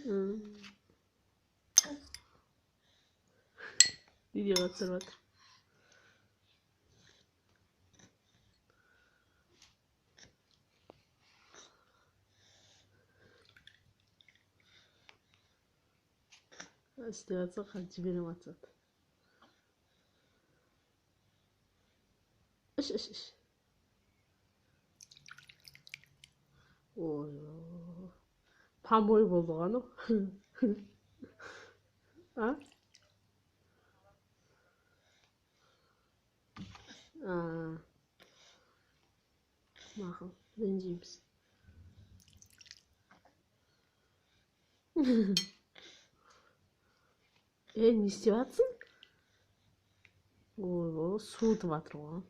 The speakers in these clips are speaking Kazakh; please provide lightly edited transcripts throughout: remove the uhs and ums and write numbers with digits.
응. видеоға түсіріп жатыр. істеп жатса жіберем жатсады. іш. Ой, помой болды ғаны. А? Мақұл, ренжиміз. Не істеп жатсың? Ой, суытып жатыр ғой.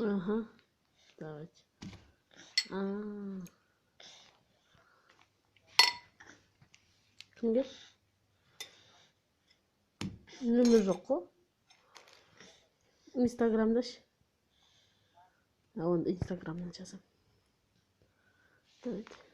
Ага, давайте. Кімге? Нөмір жоқ қой. Инстаграмда ше. Онда инстаграмнан жазам. Давайте.